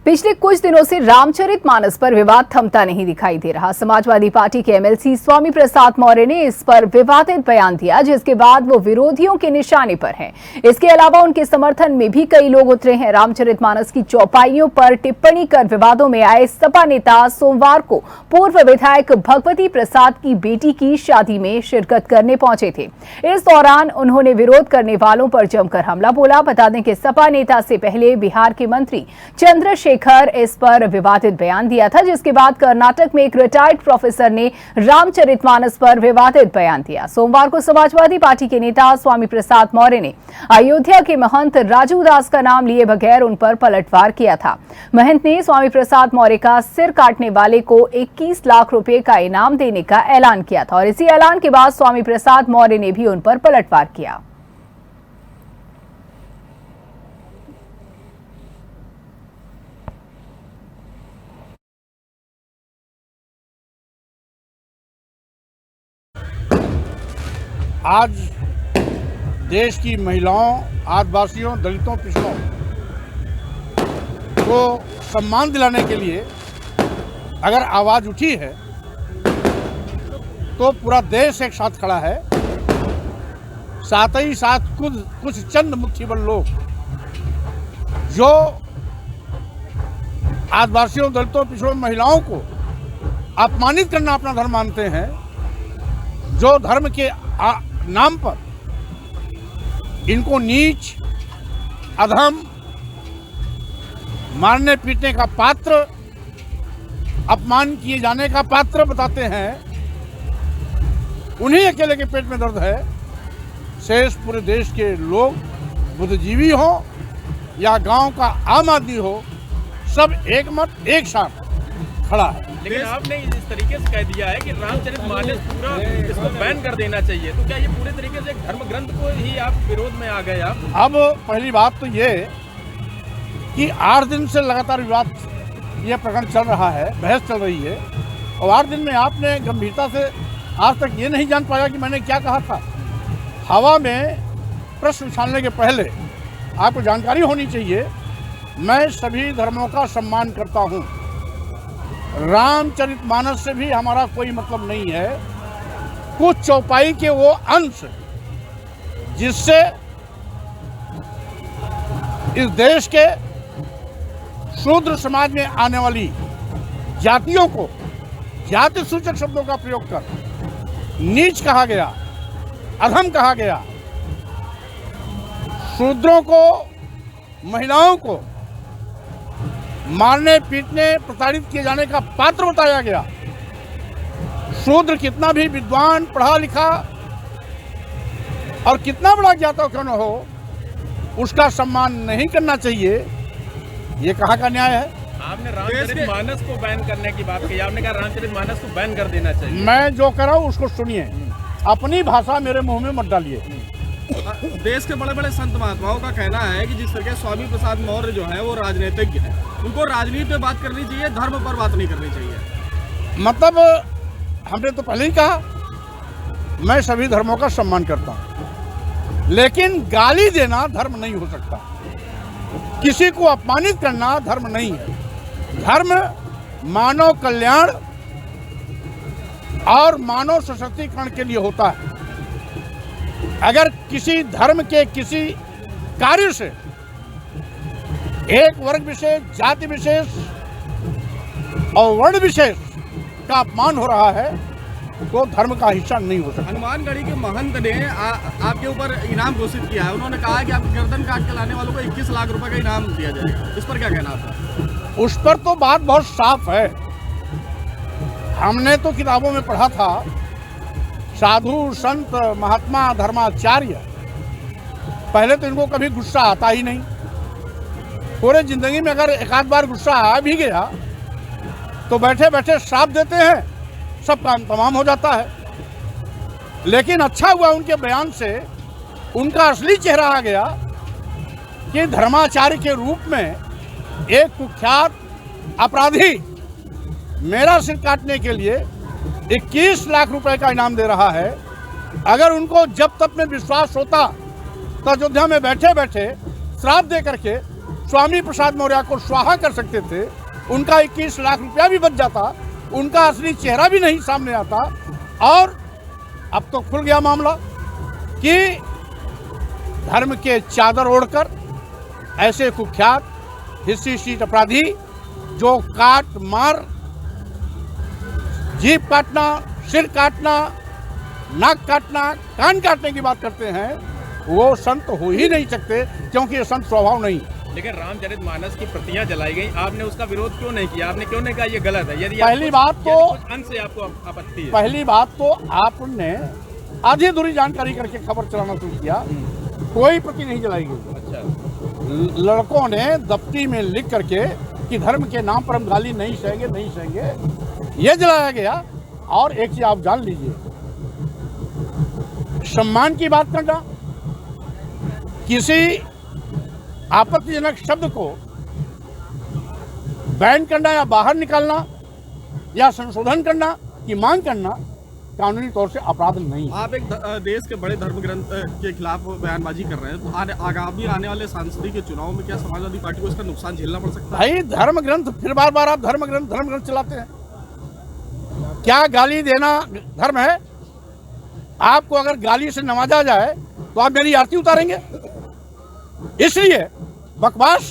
पिछले कुछ दिनों से रामचरितमानस पर विवाद थमता नहीं दिखाई दे रहा। समाजवादी पार्टी के एमएलसी स्वामी प्रसाद मौर्य ने इस पर विवादित बयान दिया, जिसके बाद वो विरोधियों के निशाने पर हैं। इसके अलावा उनके समर्थन में भी कई लोग उतरे हैं। रामचरितमानस की चौपाइयों पर टिप्पणी कर विवादों में आए सपा नेता सोमवार को पूर्व विधायक भगवती प्रसाद की बेटी की शादी में शिरकत करने पहुंचे थे। इस दौरान उन्होंने विरोध करने वालों पर जमकर हमला बोला। बता दें कि सपा नेता से पहले बिहार के मंत्री चंद्रशेखर इस पर विवादित बयान दिया था, जिसके बाद कर्नाटक में एक रिटायर्ड प्रोफेसर ने रामचरितमानस पर विवादित बयान दिया। सोमवार को समाजवादी पार्टी के नेता स्वामी प्रसाद मौर्य ने अयोध्या के महंत राजू दास का नाम लिए बगैर उन पर पलटवार किया था। महंत ने स्वामी प्रसाद मौर्य का सिर काटने वाले को 21 लाख रुपए का इनाम देने का ऐलान किया था और इसी ऐलान के बाद स्वामी प्रसाद मौर्य ने भी उन पर पलटवार किया। आज देश की महिलाओं, आदिवासियों, दलितों, पिछड़ों को सम्मान दिलाने के लिए अगर आवाज़ उठी है तो पूरा देश एक साथ खड़ा है। साथ ही साथ कुछ चंद मुट्ठीबल लोग जो आदिवासियों, दलितों, पिछड़ों, महिलाओं को अपमानित करना अपना धर्म मानते हैं, जो धर्म के नाम पर इनको नीच, अधम, मारने पीटने का पात्र, अपमान किए जाने का पात्र बताते हैं, उन्हीं अकेले के पेट में दर्द है। शेष पूरे देश के लोग, बुद्धिजीवी हो या गांव का आम आदमी हो, सब एक मत एक साथ खड़ा है। लेकिन आपने इस तरीके से कह दिया है कि रामचरितमानस पूरा इसको बैन कर देना चाहिए, तो क्या ये पूरे तरीके से एक धर्म ग्रंथ को ही आप विरोध में आ गए आप? अब पहली बात तो ये कि 8 दिन से लगातार विवाद ये प्रकरण चल रहा है, बहस चल रही है और 8 दिन में आपने गंभीरता से आज तक ये नहीं जान पाया कि मैंने क्या कहा था। हवा में प्रश्न उछालने के पहले आपको जानकारी होनी चाहिए। मैं सभी धर्मों का सम्मान करता हूँ। रामचरितमानस से भी हमारा कोई मतलब नहीं है। कुछ चौपाई के वो अंश जिससे इस देश के शूद्र समाज में आने वाली जातियों को जाति सूचक शब्दों का प्रयोग कर नीच कहा गया, अधम कहा गया, शूद्रों को, महिलाओं को मारने पीटने, प्रताड़ित किए जाने का पात्र बताया गया। शूद्र कितना भी विद्वान, पढ़ा लिखा और कितना बड़ा ज्ञाता क्यों न हो, उसका सम्मान नहीं करना चाहिए। ये कहाँ का न्याय है? आपने रामचरितमानस को बैन करने की बात कही, आपने कहा रामचरितमानस को बैन कर देना चाहिए। मैं जो कर रहा हूँ उसको सुनिए, अपनी भाषा मेरे मुंह में मत डालिए। देश के बड़े बड़े संत महात्माओं का कहना है कि जिस तरह स्वामी प्रसाद मौर्य जो है वो राजनीतिज्ञ है, उनको राजनीति पे बात करनी चाहिए, धर्म पर बात नहीं करनी चाहिए। मतलब हमने तो पहले ही कहा, मैं सभी धर्मों का सम्मान करता हूँ, लेकिन गाली देना धर्म नहीं हो सकता। किसी को अपमानित करना धर्म नहीं है। धर्म मानव कल्याण और मानव सशक्तिकरण के लिए होता है। अगर किसी धर्म के किसी कार्य से एक वर्ग विशेष, जाति विशेष और वर्ण विशेष का अपमान हो रहा है तो धर्म का हिस्सा नहीं हो सकता। हनुमानगढ़ी के महंत ने आपके ऊपर इनाम घोषित किया है। उन्होंने कहा है कि आपकी गर्दन काट के लाने वालों को 21 लाख रुपए का इनाम दिया जाएगा। इस पर क्या कहना आपका? उस पर तो बात बहुत साफ है। हमने तो किताबों में पढ़ा था, साधु, संत, महात्मा, धर्माचार्य, पहले तो इनको कभी गुस्सा आता ही नहीं। पूरे जिंदगी में अगर एक आध बार गुस्सा आ भी गया तो बैठे बैठे श्राप देते हैं, सब काम तमाम हो जाता है। लेकिन अच्छा हुआ उनके बयान से उनका असली चेहरा आ गया कि धर्माचार्य के रूप में एक कुख्यात अपराधी मेरा सिर काटने के लिए 21 लाख रुपए का इनाम दे रहा है। अगर उनको जब तक में विश्वास होता तो अयोध्या में बैठे बैठे श्राप दे करके स्वामी प्रसाद मौर्य को स्वाहा कर सकते थे, उनका 21 लाख रुपया भी बच जाता, उनका असली चेहरा भी नहीं सामने आता। और अब तो खुल गया मामला कि धर्म के चादर ओढ़कर ऐसे कुख्यात हिस्ट्री शीट अपराधी जो काट मार, जीभ काटना, सिर काटना, नाक काटना, कान काटने की बात करते हैं, वो संत हो ही नहीं सकते, क्योंकि ये संत स्वभाव नहीं। लेकिन रामचरितमानस की प्रतियां जलाई गई, आपने उसका विरोध क्यों नहीं किया? आपने क्यों नहीं कहा ये गलत है? यदि पहली बात तो अंत से आपको आपत्ति है, पहली बात तो आपने आधी अधूरी जानकारी करके खबर चलाना शुरू किया। कोई प्रति नहीं जलाई गई। अच्छा, लड़कों ने दफ्ती में लिख करके कि धर्म के नाम पर हम गाली नहीं सहेंगे, नहीं सहेंगे, ये जलाया गया। और एक चीज आप जान लीजिए, सम्मान की बात करना, किसी आपत्तिजनक शब्द को बैन करना या बाहर निकालना या संशोधन करना की मांग करना कानूनी तौर से अपराध नहीं है। आप एक देश के बड़े धर्म ग्रंथ के खिलाफ बयानबाजी कर रहे हैं, तो आगामी आने वाले सांसदीय के चुनाव में क्या समाजवादी पार्टी को इसका नुकसान झेलना पड़ सकता है? भाई धर्म ग्रंथ, फिर बार बार आप धर्म ग्रंथ चलाते हैं। क्या गाली देना धर्म है? आपको अगर गाली से नवाजा जाए तो आप मेरी आरती उतारेंगे? इसलिए बकवास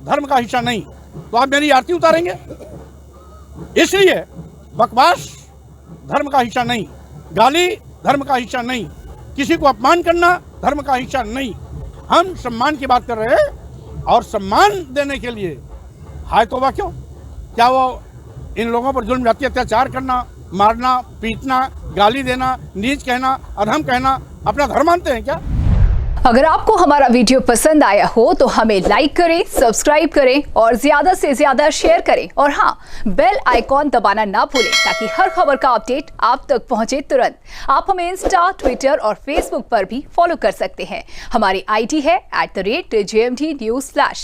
धर्म का हिस्सा नहीं, तो आप मेरी आरती उतारेंगे? इसलिए बकवास धर्म का हिस्सा नहीं, गाली धर्म का हिस्सा नहीं, किसी को अपमान करना धर्म का हिस्सा नहीं। हम सम्मान की बात कर रहे हैं, और सम्मान देने के लिए हाय तौबा क्यों? क्या वो इन लोगों पर जुल्म जाति अत्याचार करना, मारना, पीटना, गाली देना, नीच कहना, अधम कहना अपना धर्म मानते हैं क्या? अगर आपको हमारा वीडियो पसंद आया हो तो हमें लाइक करें, सब्सक्राइब करें और ज्यादा से ज्यादा शेयर करें। और हाँ, बेल आइकॉन दबाना ना भूलें ताकि हर खबर का अपडेट आप तक पहुंचे तुरंत। आप हमें इंस्टा, ट्विटर और फेसबुक पर भी फॉलो कर सकते हैं। हमारी आईडी है @JMT News Flash।